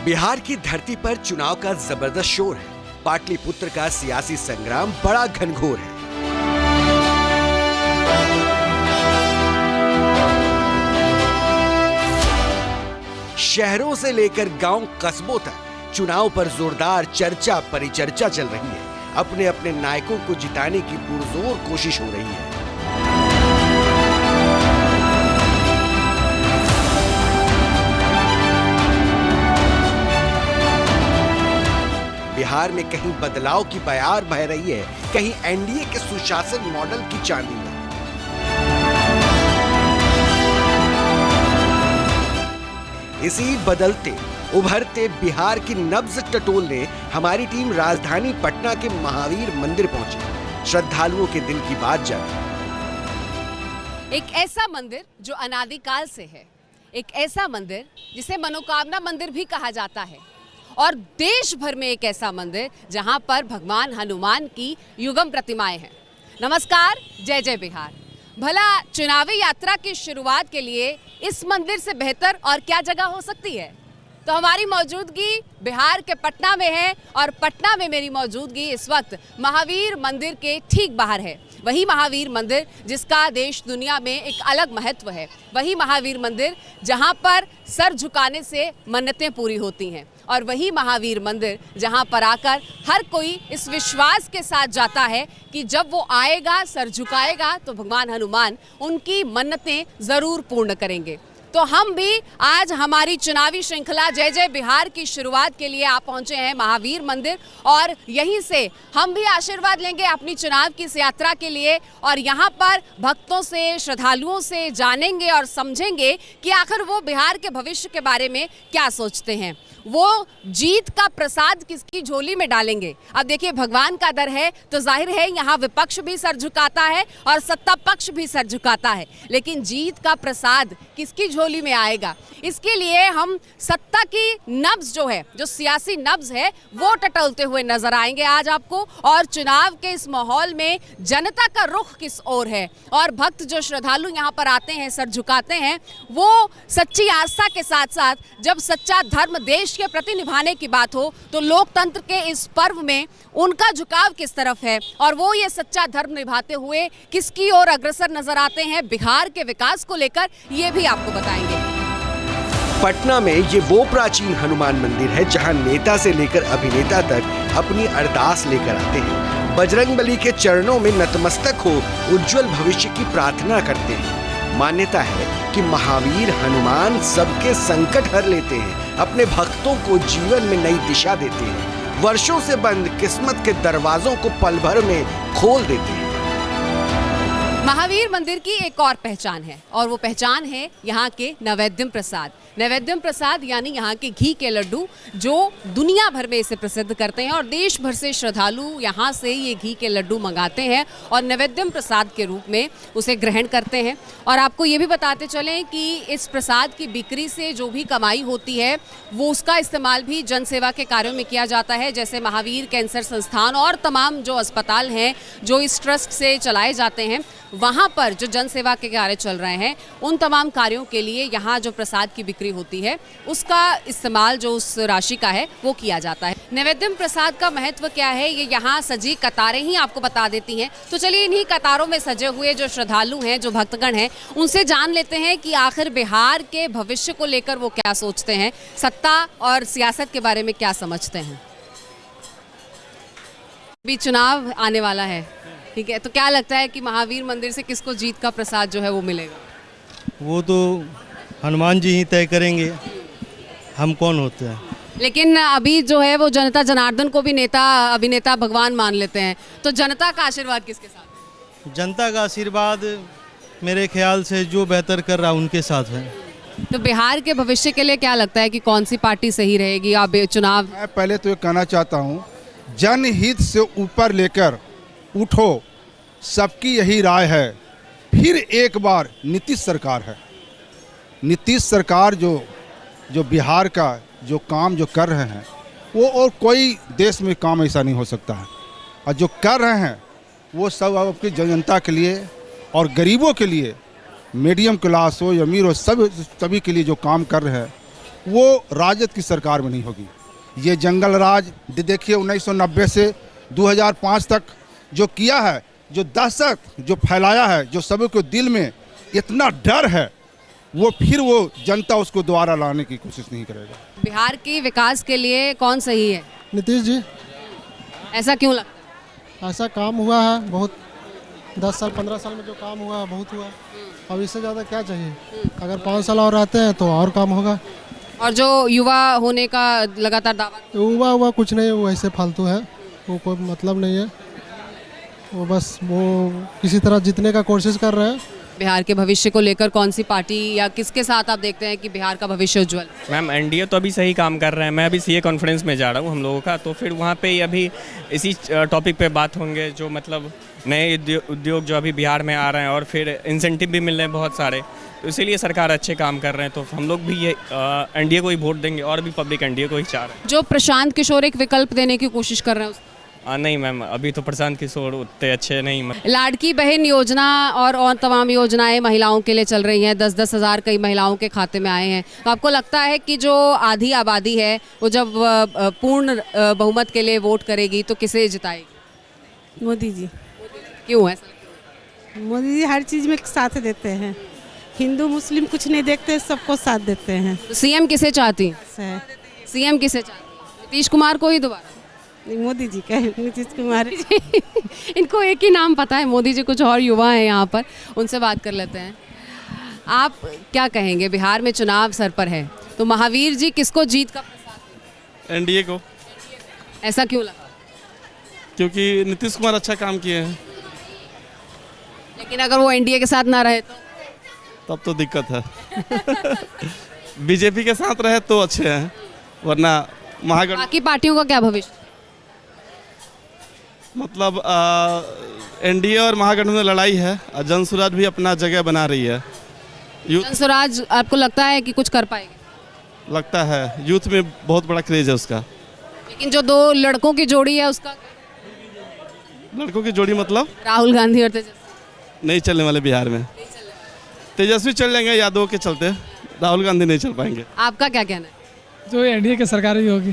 बिहार की धरती पर चुनाव का जबरदस्त शोर है। पाटलिपुत्र का सियासी संग्राम बड़ा घनघोर है। शहरों से लेकर गांव कस्बों तक चुनाव पर जोरदार चर्चा परिचर्चा चल रही है। अपने अपने नायकों को जिताने की पुरजोर कोशिश हो रही है। बिहार में कहीं बदलाव की बयार बह रही है, कहीं एनडीए के सुशासन मॉडल की चांदी है। इसी बदलते उभरते बिहार की नब्ज टटोलने हमारी टीम राजधानी पटना के महावीर मंदिर पहुंची। श्रद्धालुओं के दिल की बात जानी। एक ऐसा मंदिर जो अनादिकाल से है, एक ऐसा मंदिर जिसे मनोकामना मंदिर भी कहा जाता है, और देश भर में एक ऐसा मंदिर जहां पर भगवान हनुमान की युगम प्रतिमाएं हैं। नमस्कार, जय जय बिहार। भला चुनावी यात्रा की शुरुआत के लिए इस मंदिर से बेहतर और क्या जगह हो सकती है? तो हमारी मौजूदगी बिहार के पटना में है, और पटना में मेरी मौजूदगी इस वक्त महावीर मंदिर के ठीक बाहर है। वही महावीर मंदिर जिसका देश दुनिया में एक अलग महत्व है। वही महावीर मंदिर जहां पर सर झुकाने से मन्नतें पूरी होती हैं, और वही महावीर मंदिर जहां पर आकर हर कोई इस विश्वास के साथ जाता है कि जब वो आएगा, सर झुकाएगा, तो भगवान हनुमान उनकी मन्नतें जरूर पूर्ण करेंगे। तो हम भी आज हमारी चुनावी श्रृंखला जय जय बिहार की शुरुआत के लिए आप पहुंचे हैं महावीर मंदिर, और यहीं से हम भी आशीर्वाद लेंगे अपनी चुनाव की इस यात्रा के लिए। और यहाँ पर भक्तों से, श्रद्धालुओं से जानेंगे और समझेंगे कि आखिर वो बिहार के भविष्य के बारे में क्या सोचते हैं। वो जीत का प्रसाद किसकी झोली में डालेंगे? अब देखिए, भगवान का दर है तो जाहिर है यहाँ विपक्ष भी सर झुकाता है और सत्ता पक्ष भी सर झुकाता है, लेकिन जीत का प्रसाद किसकी झोली में आएगा? इसके लिए हम सत्ता की नब्ज जो है, जो सियासी नब्ज है, वो टटोलते हुए नजर आएंगे आज आपको। और चुनाव के इस माहौल में जनता का रुख किस ओर है, और भक्त जो श्रद्धालु यहाँ पर आते हैं, सर झुकाते हैं, वो सच्ची आस्था के साथ साथ जब सच्चा धर्म देश के प्रति निभाने की बात हो तो लोकतंत्र के इस पर्व में उनका झुकाव किस तरफ है, और वो ये सच्चा धर्म निभाते हुए किसकी ओर अग्रसर नजर आते हैं बिहार के विकास को लेकर, ये भी आपको बताएंगे। पटना में ये वो प्राचीन हनुमान मंदिर है जहां नेता से लेकर अभिनेता तक अपनी अरदास लेकर आते हैं। बजरंगबली के चरणों में नतमस्तक हो उज्जवल भविष्य की प्रार्थना करते हैं। मान्यता है कि महावीर हनुमान सबके संकट हर लेते हैं, अपने भक्तों को जीवन में नई दिशा देते हैं, वर्षों से बंद किस्मत के दरवाजों को पल भर में खोल देते हैं। महावीर मंदिर की एक और पहचान है, और वो पहचान है यहाँ के नैवेद्यम प्रसाद। नैवेद्यम प्रसाद यानी यहाँ के घी के लड्डू, जो दुनिया भर में इसे प्रसिद्ध करते हैं, और देश भर से श्रद्धालु यहाँ से ये घी के लड्डू मंगाते हैं और नैवेद्यम प्रसाद के रूप में उसे ग्रहण करते हैं। और आपको ये भी बताते चलें कि इस प्रसाद की बिक्री से जो भी कमाई होती है, वो उसका इस्तेमाल भी जनसेवा के कार्यों में किया जाता है। जैसे महावीर कैंसर संस्थान और तमाम जो अस्पताल हैं जो इस ट्रस्ट से चलाए जाते हैं, वहाँ पर जो जनसेवा के कार्य चल रहे हैं, उन तमाम कार्यों के लिए यहाँ जो प्रसाद की बिक्री होती है, उसका इस्तेमाल जो उस राशि का है वो किया जाता है। नैवेद्यम प्रसाद का महत्व क्या है, ये यहाँ सजी कतारें ही आपको बता देती हैं। तो चलिए, इन्हीं कतारों में सजे हुए जो श्रद्धालु हैं, जो भक्तगण हैं, उनसे जान लेते हैं कि आखिर बिहार के भविष्य को लेकर वो क्या सोचते हैं, सत्ता और सियासत के बारे में क्या समझते हैं। अभी चुनाव आने वाला है, ठीक है, तो क्या लगता है कि महावीर मंदिर से किसको जीत का प्रसाद जो है वो मिलेगा? वो तो हनुमान जी ही तय करेंगे, हम कौन होते हैं। लेकिन अभी जो है वो जनता जनार्दन को भी नेता अभिनेता भगवान मान लेते हैं, तो जनता का आशीर्वाद किसके साथ है? जनता का आशीर्वाद मेरे ख्याल से जो बेहतर कर रहा है उनके साथ है। तो बिहार के भविष्य के लिए क्या लगता है कि कौन सी पार्टी सही रहेगी? आप चुनाव, मैं पहले तो ये कहना चाहता हूँ, जनहित से ऊपर लेकर उठो, सबकी यही राय है। फिर एक बार नीतीश सरकार है। नीतीश सरकार जो बिहार का जो काम जो कर रहे हैं, वो और कोई देश में काम ऐसा नहीं हो सकता है। और जो कर रहे हैं वो सब आपकी जनता के लिए और गरीबों के लिए, मीडियम क्लास हो या अमीर हो, सभी के लिए जो काम कर रहे हैं, वो राजद की सरकार में नहीं होगी। ये जंगल राज देखिए 1990 से 2005 तक जो किया है, जो दहशत जो फैलाया है, जो सभी को दिल में इतना डर है, वो फिर वो जनता उसको दोबारा लाने की कोशिश नहीं करेगा। बिहार के विकास के लिए कौन सही है? नीतीश जी। ऐसा क्यों लगता है? ऐसा काम हुआ है बहुत, 10 साल 15 साल में जो काम हुआ है बहुत हुआ। अब इससे ज़्यादा क्या चाहिए? अगर 5 साल और रहते हैं तो और काम होगा। और जो युवा होने का लगातार दावा, युवा हुआ कुछ नहीं, वो ऐसे फालतू है, वो कोई मतलब नहीं है। वो बस वो किसी तरह जीतने का कोशिश कर रहे हैं। बिहार के भविष्य को लेकर कौन सी पार्टी या किसके साथ आप देखते हैं कि बिहार का भविष्य उज्जवल? मैम एनडीए तो अभी सही काम कर रहे हैं। मैं अभी सीए कॉन्फ्रेंस में जा रहा हूँ हम लोगों का, तो फिर वहाँ पे ही अभी इसी टॉपिक पे बात होंगे, जो मतलब नए उद्योग जो अभी बिहार में आ रहे हैं और फिर इंसेंटिव भी मिल रहे हैं बहुत सारे, तो इसीलिए सरकार अच्छे काम कर रहे हैं। तो हम लोग भी ये एनडीए को ही वोट देंगे और भी पब्लिक एनडीए को ही चाह रहे हैं। जो प्रशांत किशोर एक विकल्प देने की कोशिश कर रहे हैं नहीं मैम, अभी तो प्रशांत किशोर उतने अच्छे नहीं। लाड़की बहन योजना और तमाम योजनाएं महिलाओं के लिए चल रही हैं, 10-10 हज़ार कई महिलाओं के खाते में आए हैं। तो आपको लगता है कि जो आधी आबादी है वो जब पूर्ण बहुमत के लिए वोट करेगी तो किसे जिताएगी? मोदी जी। क्यों है? मोदी जी हर चीज़ में साथ देते हैं, हिंदू मुस्लिम कुछ नहीं देखते, सबको साथ देते हैं। तो सीएम किसे चाहती? सीएम किसे चाहती? नीतीश कुमार को ही दोबारा? मोदी जी का है, नीतीश कुमार। इनको एक ही नाम पता है, मोदी जी। कुछ और युवा हैं यहाँ पर, उनसे बात कर लेते हैं। आप क्या कहेंगे? बिहार में चुनाव सर पर है, तो महावीर जी किसको जीत का प्रसाद? एनडीए को। ऐसा क्यों लगा? क्योंकि नीतीश कुमार अच्छा काम किए हैं। लेकिन अगर वो एनडीए के साथ ना रहे तब तो दिक्कत है। बीजेपी के साथ रहे तो अच्छे हैं, वरना महागठबंधन बाकी पार्टियों का क्या भविष्य? मतलब एनडीए और महागठबंधन में लड़ाई है और जनसुराज भी अपना जगह बना रही है। जनसुराज आपको लगता है कि कुछ कर पाएगी? लगता है, यूथ में बहुत बड़ा क्रेज है उसका। लेकिन जो दो लड़कों की जोड़ी है उसका? लड़कों की जोड़ी मतलब राहुल गांधी और तेजस्वी नहीं चलने वाले बिहार में। तेजस्वी चल लेंगे यादव के चलते, राहुल गांधी नहीं चल पाएंगे। आपका क्या कहना है? जो एनडीए की सरकार ही होगी।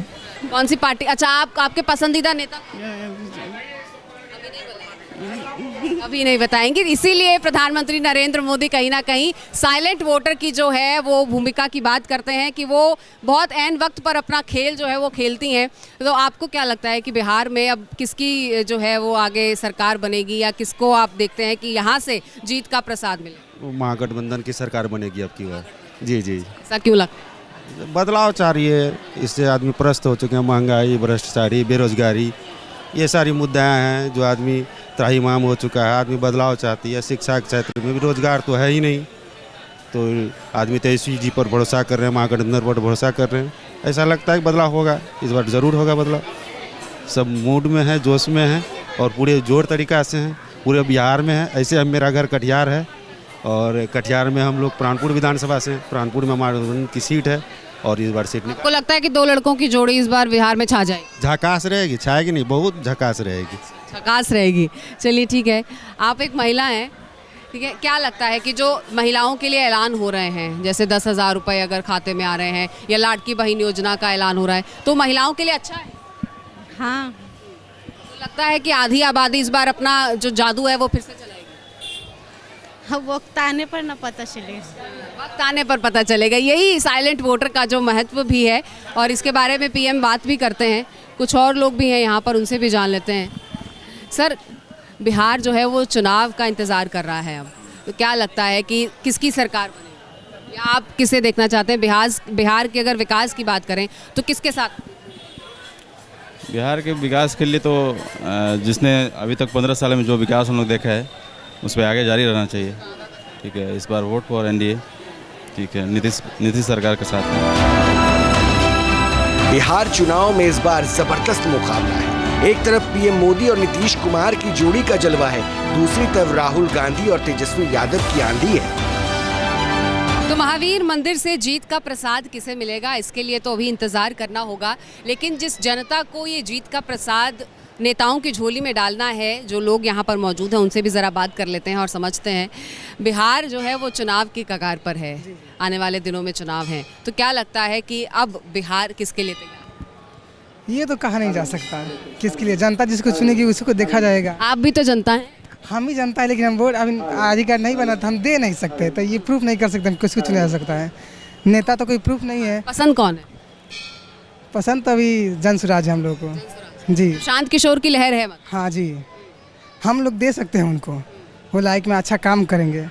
कौन सी पार्टी? अच्छा, आपके पसंदीदा नेता? अभी नहीं बताएंगे। इसीलिए प्रधानमंत्री नरेंद्र मोदी कहीं ना कहीं साइलेंट वोटर की जो है वो भूमिका की बात करते हैं कि वो बहुत ऐन वक्त पर अपना खेल जो है वो खेलती हैं। तो आपको क्या लगता है कि बिहार में अब किसकी जो है वो आगे सरकार बनेगी, या किसको आप देखते हैं कि यहाँ से जीत का प्रसाद मिले? वो महागठबंधन की सरकार बनेगी अब की बार। जी जी। ऐसा क्यों लगता है? बदलाव चाह रही है, इससे आदमी त्रस्त हो चुके हैं। महंगाई, भ्रष्टाचारी, बेरोजगारी, ये सारी मुद्दाएं हैं जो आदमी त्राहिमाम हो चुका है। आदमी बदलाव चाहती है। शिक्षा के क्षेत्र में भी रोजगार तो है ही नहीं, तो आदमी तेजस्वी जी पर भरोसा कर रहे हैं, महागठबंधन पर भरोसा कर रहे हैं। ऐसा लगता है कि बदलाव होगा, इस बार ज़रूर होगा बदलाव। सब मूड में है, जोश में है और पूरे जोर तरीका से हैं, पूरे बिहार में है। ऐसे अब मेरा घर कटिहार है और कटिहार में हम लोग प्राणपुर विधानसभा से, प्राणपुर में महागठबंधन की सीट है और इस बार सीट नहीं। आपको लगता है कि दो लड़कों की जोड़ी इस बार बिहार में छा जाएगी? झकास रहेगी, छाएगी नहीं, बहुत झकास रहेगी। झकास रहेगी। चलिए ठीक है। आप एक महिला हैं, ठीक है, क्या लगता है कि जो महिलाओं के लिए ऐलान हो रहे हैं, जैसे 10,000 रुपये अगर खाते में आ रहे हैं या लाड़की बहन योजना का ऐलान हो रहा है, तो महिलाओं के लिए अच्छा है? हाँ। तो लगता है कि आधी आबादी इस बार अपना जो जादू है वो फिर से चलाएगी? वक्त आने पर ना पता चलेगा। वक्त आने पर पता चलेगा। यही साइलेंट वोटर का जो महत्व भी है, और इसके बारे में पीएम बात भी करते हैं। कुछ और लोग भी हैं यहाँ पर, उनसे भी जान लेते हैं। सर, बिहार जो है वो चुनाव का इंतज़ार कर रहा है अब, तो क्या लगता है कि किसकी सरकार बनेगी, या आप किसे देखना चाहते हैं? बिहार के अगर विकास की बात करें तो किसके साथ? बिहार के विकास के लिए तो जिसने अभी तक 15 साल में जो विकास हम लोग देखा है उस पर आगे जारी रहना चाहिए। ठीक है, इस बार वोट फॉर एनडीए। ठीक है, नीतीश सरकार के साथ है। बिहार चुनाव में इस बार जबरदस्त मुकाबला है। एक तरफ पीएम मोदी और नीतीश कुमार की जोड़ी का जलवा है, दूसरी तरफ राहुल गांधी और तेजस्वी यादव की आंधी है। तो महावीर मंदिर से जीत का प्रसाद किसे मिलेगा, इसके लिए तो अभी इंतजार करना होगा। लेकिन जिस जनता को ये जीत का प्रसाद नेताओं की झोली में डालना है। जो लोग यहाँ पर मौजूद हैं उनसे भी ज़रा बात कर लेते हैं और समझते हैं। बिहार जो है वो चुनाव की कगार पर है, आने वाले दिनों में चुनाव हैं, तो क्या लगता है कि अब बिहार किसके लिए तैयार? ये तो कहा नहीं जा सकता किसके लिए, जनता जिसको चुनेगी उसको देखा जाएगा। आप भी तो जनता हैं। हम ही जनता है, लेकिन हम वोट अभी अधिकार नहीं बना तो हम दे नहीं सकते, तो ये प्रूफ नहीं कर सकते हम किसको चुना जा सकता है। नेता तो कोई प्रूफ नहीं है। पसंद कौन है? पसंद तो अभी जनसुराज है हम लोग को जी। शांत किशोर की लहर है। हाँ जी, हम लोग दे सकते हैं उनको, वो लाइक में अच्छा काम करेंगे।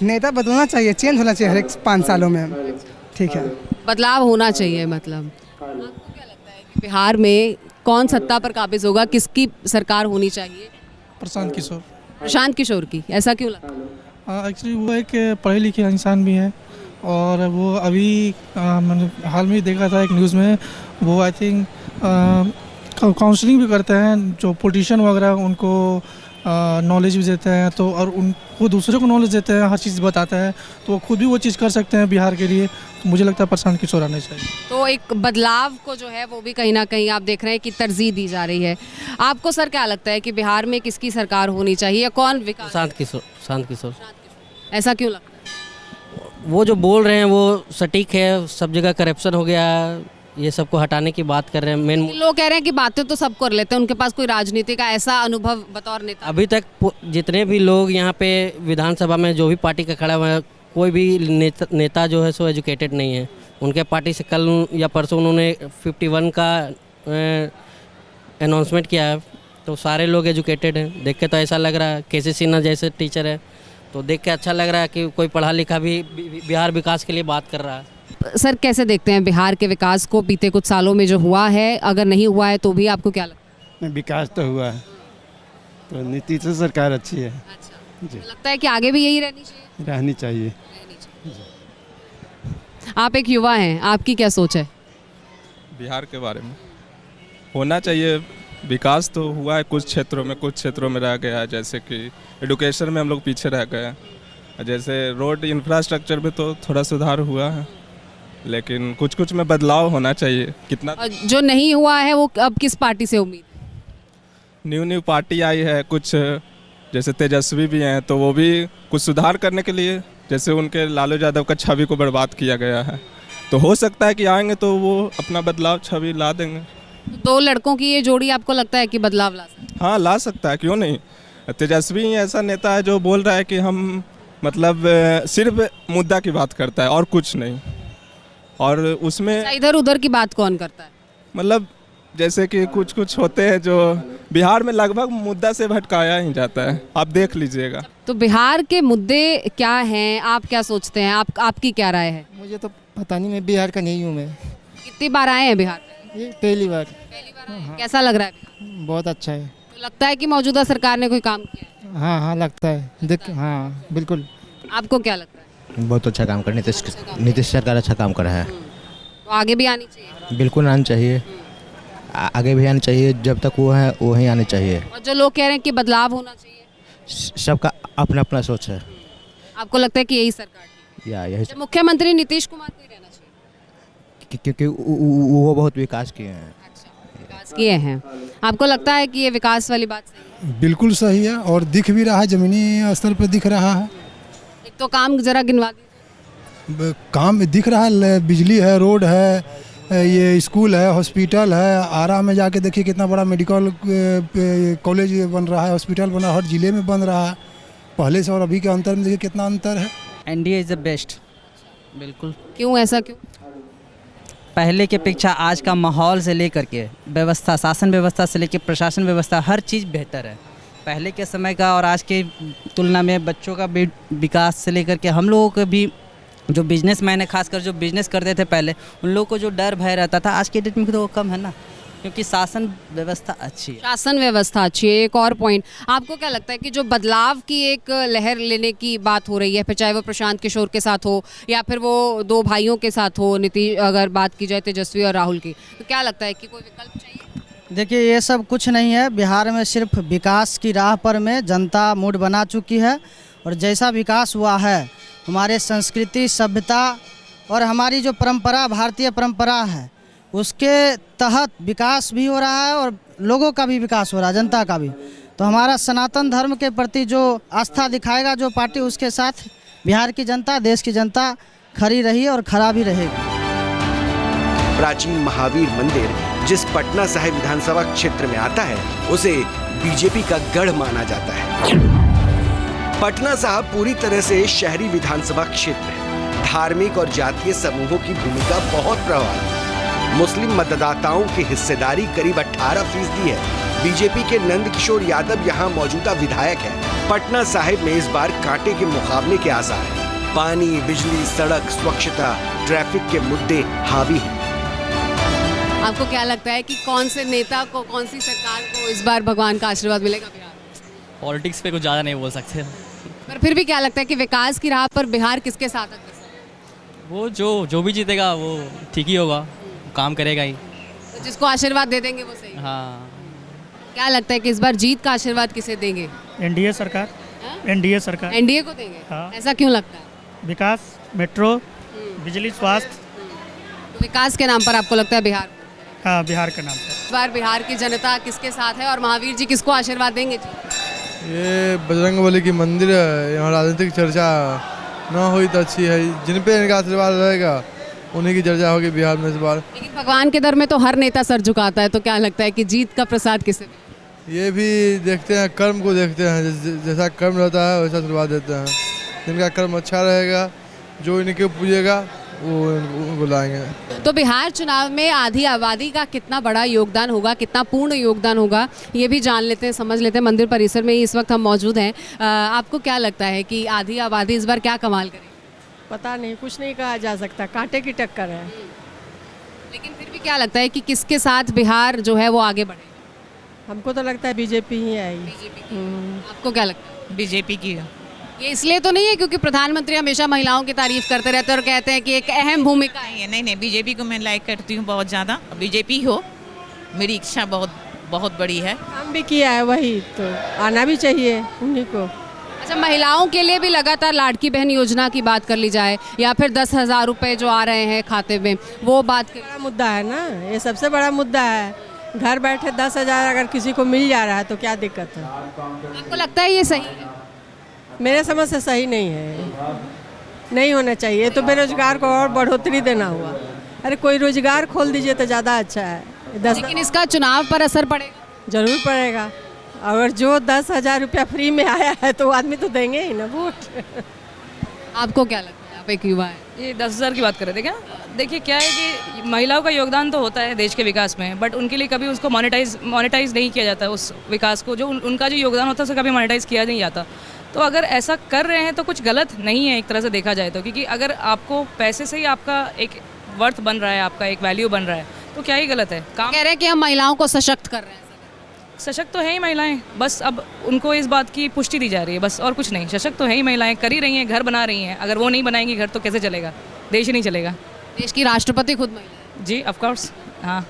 नेता बदलना चाहिए, चेंज होना चाहिए हर एक 5 सालों में, ठीक है, बदलाव होना चाहिए। मतलब आपको क्या लगता है कि बिहार में कौन सत्ता पर काबिज होगा, किसकी सरकार होनी चाहिए? प्रशांत किशोर। प्रशांत किशोर की, ऐसा क्यों लगता है? एक्चुअली वो एक पढ़े लिखे इंसान भी है और वो अभी मैंने हाल में ही देखा था एक न्यूज़ में, वो आई थिंक काउंसलिंग भी करते हैं, जो पॉलिटिशियन वगैरह उनको नॉलेज भी देते हैं, तो और उनको दूसरे को नॉलेज देते हैं, हर चीज़ बताते हैं, तो वो खुद भी वो चीज़ कर सकते हैं बिहार के लिए। तो मुझे लगता है प्रशांत किशोर आने चाहिए। तो एक बदलाव को जो है वो भी कहीं ना कहीं आप देख रहे हैं कि तरजीह दी जा रही है। आपको सर क्या लगता है कि बिहार में किसकी सरकार होनी चाहिए या कौन विकास? शांत किशोर। ऐसा क्यों लगता है? वो जो बोल रहे हैं वो सटीक है, सब जगह करप्शन हो गया, ये सबको हटाने की बात कर रहे हैं। मेन लोग कह रहे हैं कि बातें तो सब कर लेते हैं, उनके पास कोई राजनीति का ऐसा अनुभव बतौर नेता? अभी तक जितने भी लोग यहाँ पे विधानसभा में जो भी पार्टी का खड़ा हुआ है, कोई भी नेता जो है सो एजुकेटेड नहीं है। उनके पार्टी से कल या परसों उन्होंने 51 का अनाउंसमेंट किया है, तो सारे लोग एजुकेटेड हैं। देख के तो ऐसा लग रहा है, केसी सिन्हा जैसे टीचर है, तो देख के अच्छा लग रहा है कि कोई पढ़ा लिखा भी बिहार विकास के लिए बात कर रहा है। सर कैसे देखते हैं बिहार के विकास को? बीते कुछ सालों में जो हुआ है, अगर नहीं हुआ है तो भी आपको क्या लगता है? विकास तो हुआ है, तो नीतीश सरकार अच्छी है। अच्छा, जी। लगता है कि आगे भी यही रहनी चाहिए? रहनी चाहिए। आप एक युवा हैं, आपकी क्या सोच है बिहार के बारे में? होना चाहिए विकास, तो हुआ है कुछ क्षेत्रों में रह गया है, जैसे कि एडुकेशन में हम लोग पीछे रह गए हैं। जैसे रोड इंफ्रास्ट्रक्चर में तो थोड़ा सुधार हुआ है, लेकिन कुछ में बदलाव होना चाहिए। कितना जो नहीं हुआ है वो अब किस पार्टी से उम्मीद? न्यू पार्टी आई है, कुछ जैसे तेजस्वी भी हैं, तो वो भी कुछ सुधार करने के लिए, जैसे उनके लालू यादव का छवि को बर्बाद किया गया है, तो हो सकता है कि आएंगे तो वो अपना बदलाव छवि ला देंगे। 2 लड़कों की ये जोड़ी आपको लगता है कि बदलाव ला सकता है? हाँ, ला सकता है, क्यों नहीं। तेजस्वी ऐसा नेता है जो बोल रहा है कि हम मतलब सिर्फ मुद्दा की बात करता है और कुछ नहीं, और उसमें इधर उधर की बात कौन करता है? मतलब जैसे कि कुछ होते हैं जो बिहार में लगभग मुद्दा से भटकाया ही जाता है, आप देख लीजिएगा। तो बिहार के मुद्दे क्या हैं, आप क्या सोचते हैं, आपकी क्या राय है? मुझे तो पता नहीं, मैं बिहार का नहीं हूँ। मैं कितनी बार आए हैं बिहार? ये पहली बार। कैसा लग रहा है? बहुत अच्छा है। तो लगता है कि मौजूदा सरकार ने कोई काम किया है? हाँ लगता है, देख हाँ बिल्कुल। आपको क्या लगता है? बहुत अच्छा काम कर, नीतीश सरकार अच्छा काम कर रहा है। तो आगे भी आनी चाहिए? बिल्कुल आनी चाहिए, आगे भी आनी चाहिए, जब तक वो है वहीं आनी चाहिए। और जो लोग कह रहे हैं कि बदलाव होना चाहिए? सबका अपना अपना सोच है। आपको लगता है कि यही सरकार या यही मुख्यमंत्री नीतीश कुमार को ही रहना चाहिए? क्योंकि वो बहुत विकास किए हैं। विकास किए हैं, आपको लगता है कि ये विकास वाली बात सही है? बिल्कुल सही है, और दिख भी रहा है, ज़मीनी स्तर पर दिख रहा है। एक तो काम जरा गिनवा दीजिए। काम दिख रहा है, बिजली है, रोड है, ये स्कूल है, हॉस्पिटल है। आरा में जाके देखिए कितना बड़ा मेडिकल कॉलेज बन रहा है, हॉस्पिटल बना, हर जिले में बन रहा है। पहले से और अभी के अंतर में देखिए कितना अंतर है। NDA is the best. बिल्कुल। क्यों, ऐसा क्यों? पहले की अपेक्षा आज का माहौल से लेकर के व्यवस्था, शासन व्यवस्था से लेकर प्रशासन व्यवस्था, हर चीज़ बेहतर है। पहले के समय का और आज के तुलना में बच्चों का भी विकास से लेकर के हम लोगों को भी, जो बिजनेसमैन है, खासकर जो बिजनेस करते थे पहले, उन लोगों को जो डर भय रहता था, आज के डेट में तो वो कम है ना, क्योंकि शासन व्यवस्था अच्छी है। शासन व्यवस्था अच्छी है। एक और पॉइंट, आपको क्या लगता है कि जो बदलाव की एक लहर लेने की बात हो रही है, फिर चाहे वो प्रशांत किशोर के साथ हो या फिर वो 2 भाइयों के साथ हो, नीतीश, अगर बात की जाए तेजस्वी और राहुल की, तो क्या लगता है कि कोई विकल्प चाहिए? देखिए, ये सब कुछ नहीं है। बिहार में सिर्फ विकास की राह पर में जनता मूड बना चुकी है, और जैसा विकास हुआ है, हमारे संस्कृति, सभ्यता और हमारी जो परंपरा, भारतीय परंपरा है, उसके तहत विकास भी हो रहा है और लोगों का भी विकास हो रहा है, जनता का भी। तो हमारा सनातन धर्म के प्रति जो आस्था दिखाएगा जो पार्टी, उसके साथ बिहार की जनता, देश की जनता खड़ी रही और खड़ा भी रहेगी। प्राचीन महावीर मंदिर जिस पटना साहिब विधानसभा क्षेत्र में आता है उसे बीजेपी का गढ़ माना जाता है। पटना साहिब पूरी तरह से शहरी विधानसभा क्षेत्र है। धार्मिक और जातीय समूहों की भूमिका बहुत प्रभावी है। मुस्लिम मतदाताओं की हिस्सेदारी करीब 18% है। बीजेपी के नंद किशोर यादव यहाँ मौजूदा विधायक है। पटना साहिब में इस बार कांटे के मुकाबले के आसार हैं। पानी, बिजली, सड़क, स्वच्छता, ट्रैफिक के मुद्दे हावी हैं। आपको क्या लगता है कि कौन से नेता को, कौन सी सरकार को इस बार भगवान का आशीर्वाद मिलेगा बिहार? पॉलिटिक्स पे कुछ ज़्यादा नहीं बोल सकते, पर फिर भी क्या लगता है कि विकास की राह पर बिहार किसके साथ अग्रसर है? वो जो भी जीतेगा वो ठीक ही होगा, काम करेगा ही। तो जिसको आशीर्वाद दे देंगे वो सही। हाँ। क्या लगता है कि इस बार जीत का आशीर्वाद किसे देंगे? एनडीए सरकार। एनडीए सरकार। एनडीए को देंगे? हाँ। ऐसा क्यों लगता है? विकास, मेट्रो, बिजली, स्वास्थ्य। तो विकास के नाम पर आपको लगता है बिहार? हाँ, बिहार के नाम पर। इस बार बिहार की जनता किसके साथ है और महावीर जी किसको आशीर्वाद देंगे जी? ये बजरंगबली की मंदिर है, यहाँ राजनीतिक चर्चा ना हुई तो अच्छी है। जिन पे इनका आशीर्वाद रहेगा उन्हीं की चर्चा होगी बिहार में इस बार। लेकिन भगवान के दर में तो हर नेता सर झुकाता है, तो क्या लगता है कि जीत का प्रसाद किसे? ये भी देखते हैं, कर्म को देखते हैं। जैसा कर्म रहता है वैसा आशीर्वाद देते हैं। जिनका कर्म अच्छा रहेगा, जो इनके पूजेगा वो उनको लाएंगे। तो बिहार चुनाव में आधी आबादी का कितना बड़ा योगदान होगा, कितना पूर्ण योगदान होगा, ये भी जान लेते हैं, समझ लेते हैं। मंदिर परिसर में ही इस वक्त हम मौजूद हैं। आपको क्या लगता है कि आधी आबादी इस बार क्या कमाल करेगी? पता नहीं, कुछ नहीं कहा जा सकता, कांटे की टक्कर है। लेकिन फिर भी क्या लगता है कि किसके साथ बिहार जो है वो आगे बढ़े? हमको तो लगता है बीजेपी ही आएगी। बीजेपी। आपको क्या लगता है? बीजेपी की। ये इसलिए तो नहीं है क्योंकि प्रधानमंत्री हमेशा महिलाओं की तारीफ करते रहते हैं और कहते हैं कि एक अहम भूमिका है? नहीं, बीजेपी को मैं लाइक करती हूँ बहुत ज़्यादा। बीजेपी हो, मेरी इच्छा बहुत बड़ी है। काम भी किया है वही, तो आना भी चाहिए उन्हीं को। अच्छा, महिलाओं के लिए भी लगातार लाड़की बहन योजना की बात कर ली जाए या फिर 10,000 रुपये जो आ रहे हैं खाते में, वो बात बड़ा मुद्दा है ना, ये सबसे बड़ा मुद्दा है। घर बैठे 10,000 अगर किसी को मिल जा रहा है तो क्या दिक्कत है? आपको लगता है ये सही है? मेरे समझ से सही नहीं है, नहीं होना चाहिए। तो बेरोजगार को और बढ़ोतरी देना हुआ। अरे कोई रोजगार खोल दीजिए तो ज़्यादा अच्छा है। लेकिन इसका चुनाव पर असर पड़ेगा? जरूर पड़ेगा। अगर जो 10,000 रुपया फ्री में आया है तो आदमी तो देंगे ही ना वोट। आपको क्या लगता है, आप एक युवा है? ये 10,000 की बात कर रहे थे क्या? देखिए क्या है कि महिलाओं का योगदान तो होता है देश के विकास में, बट उनके लिए कभी उसको मोनेटाइज नहीं किया जाता। उस विकास को जो उनका जो योगदान होता है उसे कभी मोनेटाइज किया नहीं जाता। तो अगर ऐसा कर रहे हैं तो कुछ गलत नहीं है एक तरह से देखा जाए तो, क्योंकि अगर आपको पैसे से ही आपका एक वर्थ बन रहा है, आपका एक वैल्यू बन रहा है, तो क्या ही गलत है? काम कह रहे हैं कि हम महिलाओं को सशक्त कर रहे हैं। सशक्त तो है ही महिलाएं, बस अब उनको इस बात की पुष्टि दी जा रही है, बस और कुछ नहीं। सशक्त तो है ही महिलाएं, कर ही रही हैं, घर बना रही हैं। अगर वो नहीं बनाएंगी घर तो कैसे चलेगा? देश ही नहीं चलेगा। देश की राष्ट्रपति खुद महिला? जी ऑफ कोर्स। हाँ।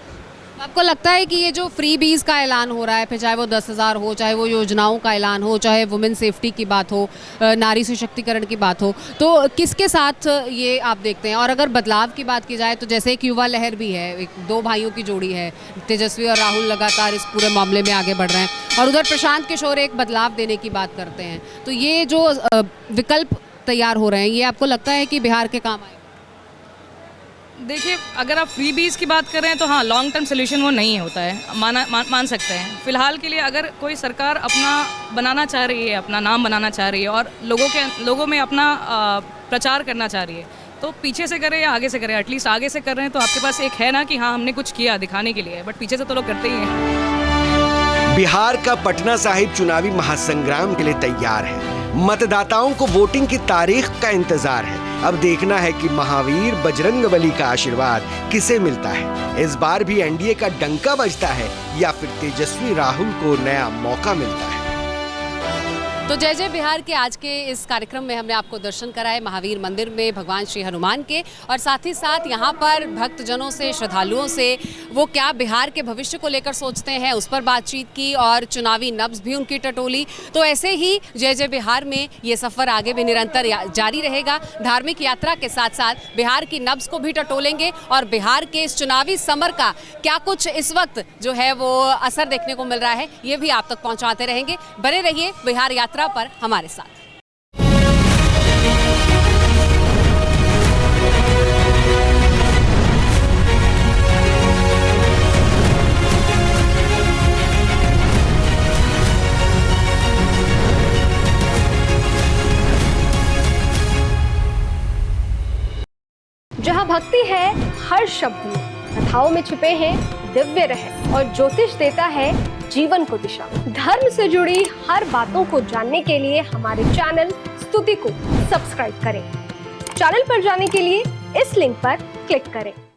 आपको लगता है कि ये जो फ्री बीज का ऐलान हो रहा है, फिर चाहे वो 10,000 हो, चाहे वो योजनाओं का ऐलान हो, चाहे वुमेन सेफ्टी की बात हो, नारी सशक्तिकरण की बात हो, तो किसके साथ ये आप देखते हैं? और अगर बदलाव की बात की जाए तो जैसे एक युवा लहर भी है, एक 2 भाइयों की जोड़ी है, तेजस्वी और राहुल लगातार इस पूरे मामले में आगे बढ़ रहे हैं, और उधर प्रशांत किशोर एक बदलाव देने की बात करते हैं। तो ये जो विकल्प तैयार हो रहे हैं, ये आपको लगता है कि बिहार के काम आए? देखिए, अगर आप फ्री बीज की बात कर रहे हैं तो हाँ, लॉन्ग टर्म सोल्यूशन वो नहीं होता है, मान सकते हैं। फिलहाल के लिए अगर कोई सरकार अपना बनाना चाह रही है, अपना नाम बनाना चाह रही है और लोगों में अपना प्रचार करना चाह रही है, तो पीछे से करे या आगे से करे, एटलीस्ट आगे से कर रहे हैं तो आपके पास एक है ना कि हाँ हमने कुछ किया दिखाने के लिए, बट पीछे से तो लोग करते ही हैं। बिहार का पटना साहिब चुनावी महासंग्राम के लिए तैयार है। मतदाताओं को वोटिंग की तारीख का इंतजार है। अब देखना है कि महावीर बजरंगबली का आशीर्वाद किसे मिलता है। इस बार भी एनडीए का डंका बजता है या फिर तेजस्वी राहुल को नया मौका मिलता है। तो जय जय बिहार के आज के इस कार्यक्रम में हमने आपको दर्शन कराए महावीर मंदिर में भगवान श्री हनुमान के, और साथ ही साथ यहाँ पर भक्तजनों से, श्रद्धालुओं से वो क्या बिहार के भविष्य को लेकर सोचते हैं उस पर बातचीत की, और चुनावी नब्ज भी उनकी टटोली। तो ऐसे ही जय जय बिहार में ये सफ़र आगे भी निरंतर जारी रहेगा। धार्मिक यात्रा के साथ साथ बिहार की नब्ज को भी टटोलेंगे और बिहार के इस चुनावी समर का क्या कुछ इस वक्त जो है वो असर देखने को मिल रहा है, ये भी आप तक पहुँचाते रहेंगे। बने रहिए बिहार यात्रा पर हमारे साथ। जहाँ भक्ति है हर शब्द में, कथाओं में छुपे हैं दिव्य रहस्य, और ज्योतिष देता है जीवन को दिशा। धर्म से जुड़ी हर बातों को जानने के लिए हमारे चैनल स्तुति को सब्सक्राइब करें। चैनल पर जाने के लिए इस लिंक पर क्लिक करें।